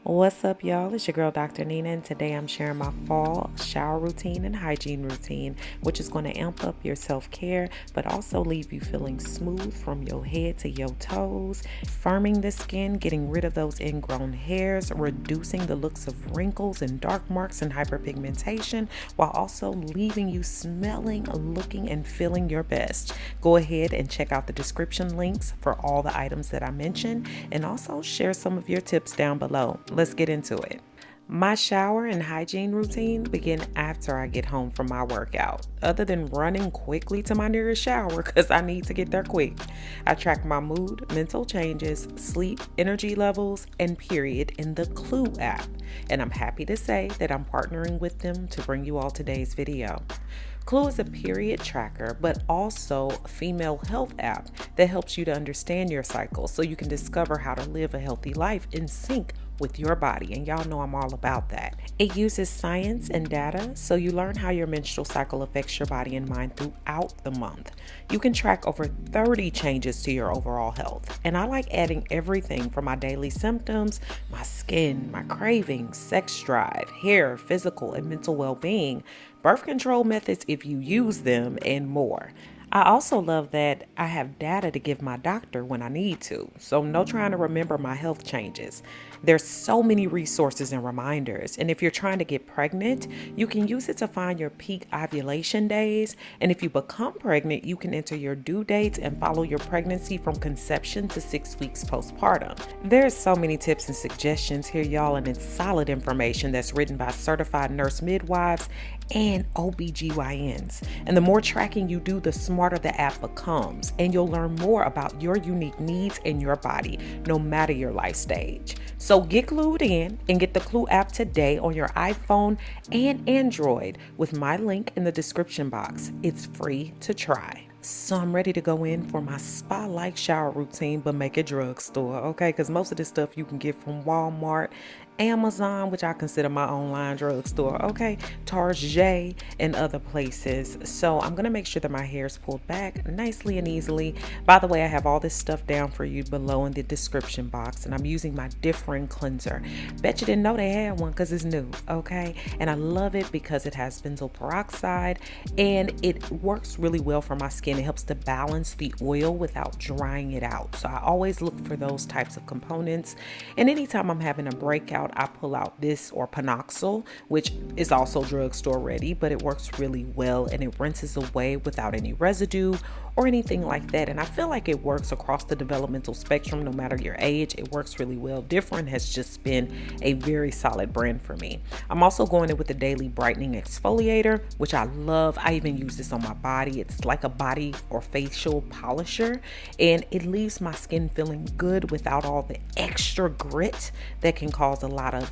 What's up, y'all? It's your girl, Dr. Nina, and today I'm sharing my fall shower routine and hygiene routine, which is going to amp up your self-care, but also leave you feeling smooth from your head to your toes, firming the skin, getting rid of those ingrown hairs, reducing the looks of wrinkles and dark marks and hyperpigmentation, while also leaving you smelling, looking, and feeling your best. Go ahead and check out the description links for all the items that I mentioned, and also share some of your tips down below. Let's get into it. My shower and hygiene routine begin after I get home from my workout. Other than running quickly to my nearest shower because I need to get there quick, I track my mood, mental changes, sleep, energy levels, and period in the Clue app. And I'm happy to say that I'm partnering with them to bring you all today's video. Clue is a period tracker, but also a female health app that helps you to understand your cycle so you can discover how to live a healthy life in sync with your body, and y'all know I'm all about that. It uses science and data so you learn how your menstrual cycle affects your body and mind throughout the month. You can track over 30 changes to your overall health, and I like adding everything from my daily symptoms, my skin, my cravings, sex drive, hair, physical and mental well-being, birth control methods if you use them, and more. I also love that I have data to give my doctor when I need to, so no trying to remember my health changes. There's so many resources and reminders, and if you're trying to get pregnant, you can use it to find your peak ovulation days, and if you become pregnant, you can enter your due dates and follow your pregnancy from conception to 6 weeks postpartum. There's so many tips and suggestions here, y'all, and it's solid information that's written by certified nurse midwives and OBGYNs. And the more tracking you do, the smarter the app becomes, and you'll learn more about your unique needs and your body, no matter your life stage. So get glued in and get the Clue app today on your iPhone and Android with my link in the description box. It's free to try. So I'm ready to go in for my spa-like shower routine, but make it drugstore, okay? Because most of this stuff you can get from Walmart, Amazon, which I consider my online drugstore, okay, Target, and other places. So I'm gonna make sure that my hair is pulled back nicely and easily. By the way, I have all this stuff down for you below in the description box, and I'm using my different cleanser. Bet you didn't know they had one because it's new, okay? And I love it because it has benzoyl peroxide and it works really well for my skin. It helps to balance the oil without drying it out. So I always look for those types of components. And anytime I'm having a breakout, I pull out this or Panoxyl, which is also drugstore ready, but it works really well and it rinses away without any residue or anything like that. And I feel like it works across the developmental spectrum, no matter your age. It works really well. Different has just been a very solid brand for me. I'm also going in with the daily brightening exfoliator, which I love. I even use this on my body. It's like a body or facial polisher, and it leaves my skin feeling good without all the extra grit that can cause a lot of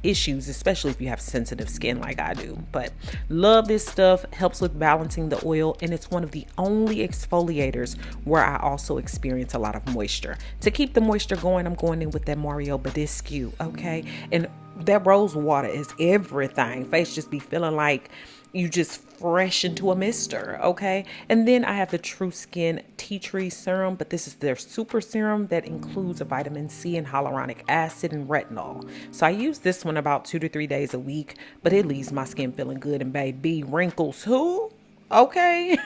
issues, especially if you have sensitive skin like I do. But love this stuff. Helps with balancing the oil, and it's one of the only exfoliators where I also experience a lot of moisture. To keep the moisture going, I'm going in with that Mario Badescu, okay? And that rose water is everything. Face just be feeling like you just fresh into a mister, okay? And then I have the True Skin Tea Tree Serum, but this is their super serum that includes a vitamin C and hyaluronic acid and retinol. So I use this one about 2 to 3 days a week, but it leaves my skin feeling good. And baby, wrinkles who? Okay.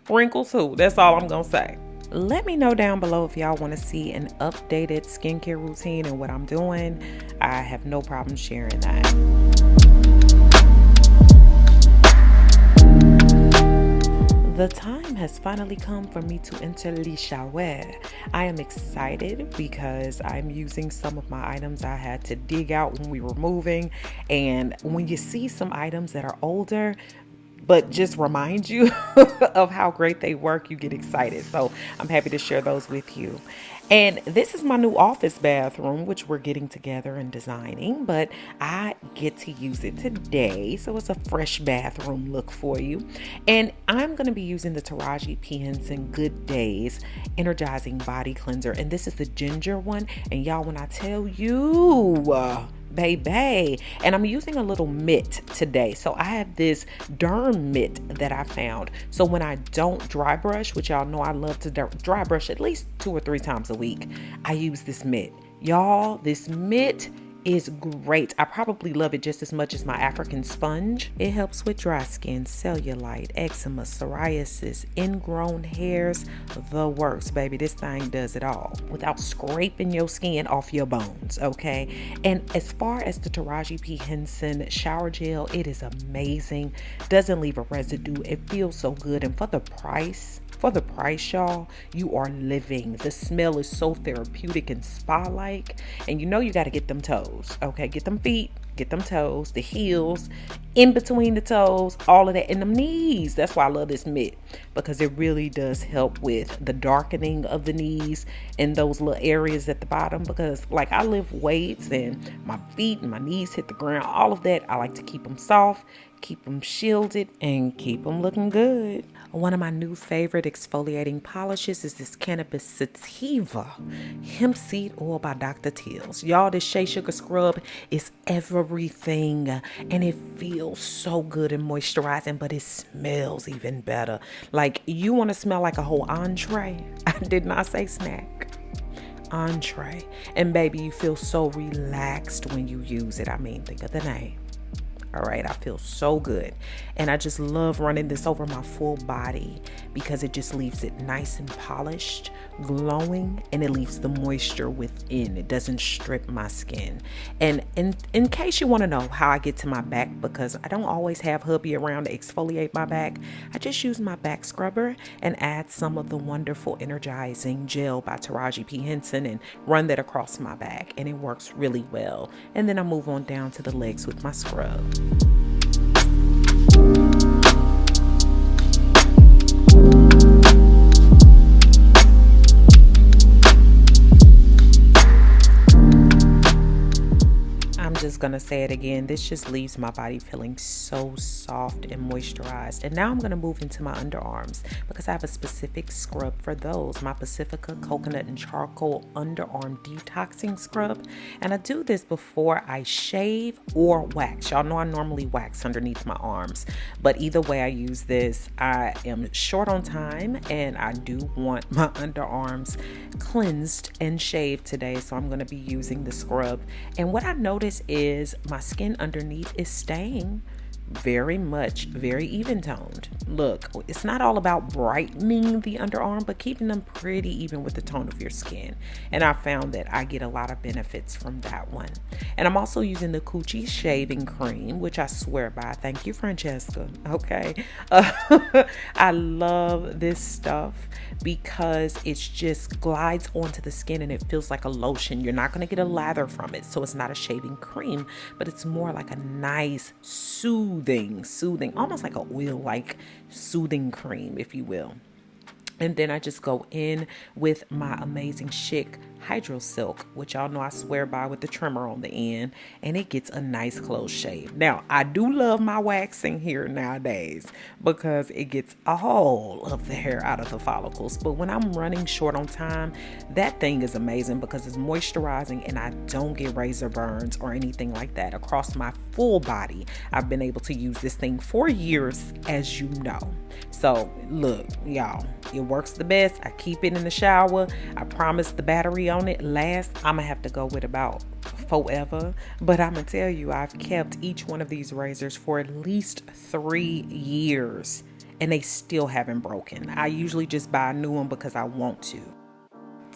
Wrinkles who? That's all I'm gonna say. Let me know down below if y'all want to see an updated skincare routine and what I'm doing. I have no problem sharing that. The time has finally come for me to enter the shower. I am excited because I'm using some of my items I had to dig out when we were moving. And when you see some items that are older, but just remind you of how great they work, you get excited. So I'm happy to share those with you. And this is my new office bathroom, which we're getting together and designing, but I get to use it today. So it's a fresh bathroom look for you. And I'm going to be using the Taraji P. Henson Good Days Energizing Body Cleanser. And this is the ginger one. And y'all, when I tell you, baby. And I'm using a little mitt today. So I have this derm mitt that I found. So when I don't dry brush, which y'all know I love to dry brush at least 2 or 3 times a week, I use this mitt. Y'all, this mitt is great. I probably love it just as much as my African sponge. It helps with dry skin, cellulite, eczema, psoriasis, ingrown hairs, the works, baby. This thing does it all without scraping your skin off your bones, okay? And as far as the Taraji P. Henson shower gel, it is amazing. Doesn't leave a residue. It feels so good. And for the price, y'all, you are living. The smell is so therapeutic and spa-like. And you know you got to get them toes, okay? Get them feet, get them toes, the heels, in between the toes, all of that, and them knees. That's why I love this mitt, because it really does help with the darkening of the knees and those little areas at the bottom, because like I lift weights and my feet and my knees hit the ground, all of that. I like to keep them soft, keep them shielded, and keep them looking good. One of my new favorite exfoliating polishes is this Cannabis Sativa Hemp Seed Oil by Dr. Teal's. Y'all, this Shea Sugar Scrub is everything, and it feels so good and moisturizing, but it smells even better. Like, you want to smell like a whole entree. I did not say snack. Entree. And baby, you feel so relaxed when you use it. I mean, think of the name. All right, I feel so good. And I just love running this over my full body because it just leaves it nice and polished, glowing, and it leaves the moisture within. It doesn't strip my skin. And in case you want to know how I get to my back, because I don't always have hubby around to exfoliate my back, I just use my back scrubber and add some of the wonderful energizing gel by Taraji P. Henson and run that across my back, and it works really well. And then I move on down to the legs with my scrub. Just gonna say it again, this just leaves my body feeling so soft and moisturized. And now I'm gonna move into my underarms because I have a specific scrub for those, my Pacifica Coconut and Charcoal Underarm Detoxing Scrub. And I do this before I shave or wax. Y'all know I normally wax underneath my arms, but either way I use this. I am short on time and I do want my underarms cleansed and shaved today, so I'm gonna be using the scrub. And what I notice is my skin underneath is staying very even toned. Look, it's not all about brightening the underarm, but keeping them pretty even with the tone of your skin. And I found that I get a lot of benefits from that one. And I'm also using the Coochie shaving cream, which I swear by. Thank you, Francesca. Okay. I love this stuff because it just glides onto the skin and it feels like a lotion. You're not going to get a lather from it. So it's not a shaving cream, but it's more like a nice soothing, almost like an oil-like soothing cream, if you will. And then I just go in with my amazing Chic Hydro Silk, which y'all know I swear by, with the trimmer on the end, and it gets a nice close shave. Now, I do love my waxing here nowadays because it gets all of the hair out of the follicles. But when I'm running short on time, that thing is amazing because it's moisturizing and I don't get razor burns or anything like that across my full body. I've been able to use this thing for years, as you know. So look, y'all, it works the best. I keep it in the shower. I promise the battery on it lasts. I'm gonna have to go with about forever, but I'm gonna tell you, I've kept each one of these razors for at least 3 years and they still haven't broken. I usually just buy a new one because I want to.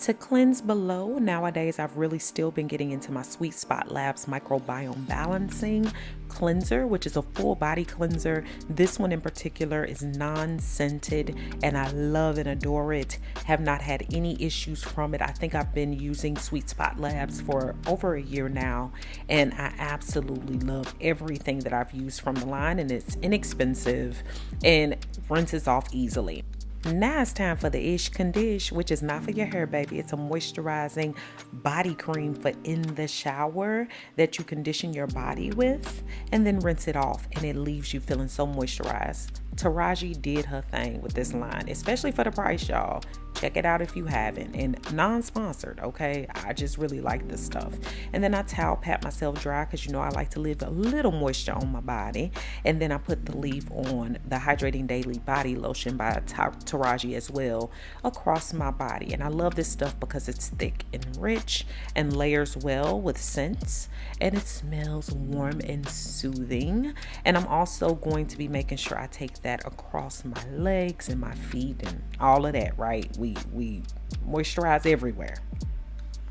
To cleanse below, nowadays I've really still been getting into my Sweet Spot Labs Microbiome Balancing Cleanser, which is a full body cleanser. This one in particular is non-scented and I love and adore it. Have not had any issues from it. I think I've been using Sweet Spot Labs for over a year now and I absolutely love everything that I've used from the line, and it's inexpensive and rinses off easily. Now it's time for the Ish Condish, which is not for your hair, baby. It's a moisturizing body cream for in the shower that you condition your body with and then rinse it off, and it leaves you feeling so moisturized. Taraji did her thing with this line, especially for the price, y'all. Check it out if you haven't. And non-sponsored, okay? I just really like this stuff. And then I towel pat myself dry because you know I like to leave a little moisture on my body. And then I put the leave on the Hydrating Daily Body Lotion by Taraji as well across my body. And I love this stuff because it's thick and rich and layers well with scents, and it smells warm and soothing. And I'm also going to be making sure I take that across my legs and my feet and all of that, right? We moisturize everywhere.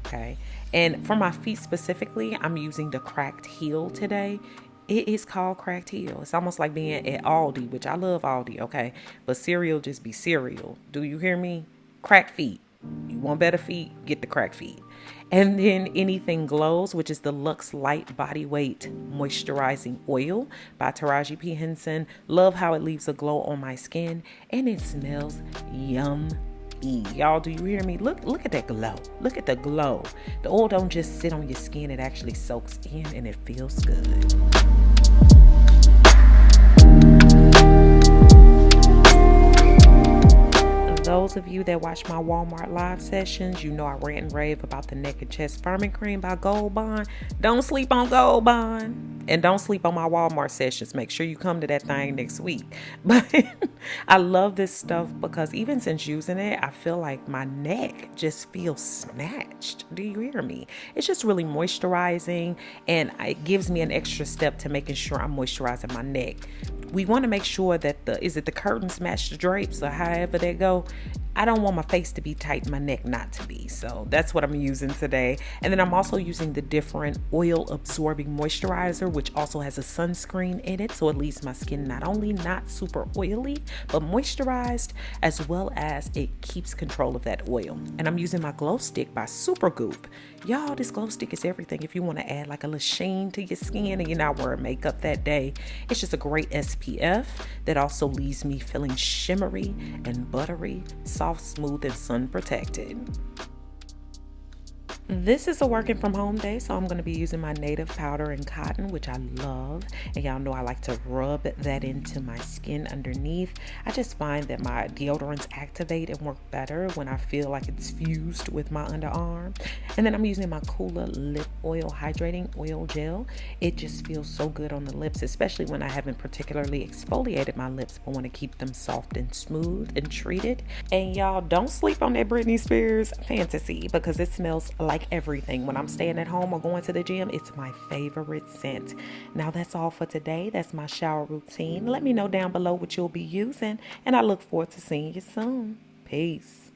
Okay. And for my feet specifically, I'm using the Cracked Heel today. It is called Cracked Heel. It's almost like being at Aldi, which I love Aldi, okay? But cereal just be cereal. Do you hear me? Cracked feet. You want better feet? Get the cracked feet. And then Anything Glows, which is the Luxe Light Body Weight Moisturizing Oil by Taraji P. Henson. Love how it leaves a glow on my skin, and it smells yummy. Y'all, do you hear me? Look at that glow. Look at the glow. The oil don't just sit on your skin, it actually soaks in and it feels good. Those of you that watch my Walmart live sessions, you know I rant and rave about the neck and chest firming cream by Gold Bond. Don't sleep on Gold Bond. And don't sleep on my Walmart sessions. Make sure you come to that thing next week. But I love this stuff because even since using it, I feel like my neck just feels snatched. Do you hear me? It's just really moisturizing, and it gives me an extra step to making sure I'm moisturizing my neck. We want to make sure that the curtains match the drapes or however they go. I don't want my face to be tight and my neck not to be. So that's what I'm using today. And then I'm also using the different oil absorbing moisturizer, which also has a sunscreen in it. So it leaves my skin not only not super oily, but moisturized, as well as it keeps control of that oil. And I'm using my glow stick by Supergoop. Y'all, this glow stick is everything. If you want to add like a little sheen to your skin and you're not wearing makeup that day, it's just a great SPF that also leaves me feeling shimmery and buttery, soft, smooth, and sun protected. This is a working from home day, so I'm going to be using my native powder and cotton, which I love. And y'all know I like to rub that into my skin underneath. I just find that my deodorants activate and work better when I feel like it's fused with my underarm. And then I'm using my Cooler Lip Oil Hydrating Oil Gel. It just feels so good on the lips, especially when I haven't particularly exfoliated my lips, but want to keep them soft and smooth and treated. And y'all, don't sleep on that Britney Spears Fantasy because it smells like everything. When I'm staying at home or going to the gym, it's my favorite scent. Now that's all for today. That's my shower routine. Let me know down below what you'll be using, and I look forward to seeing you soon. Peace.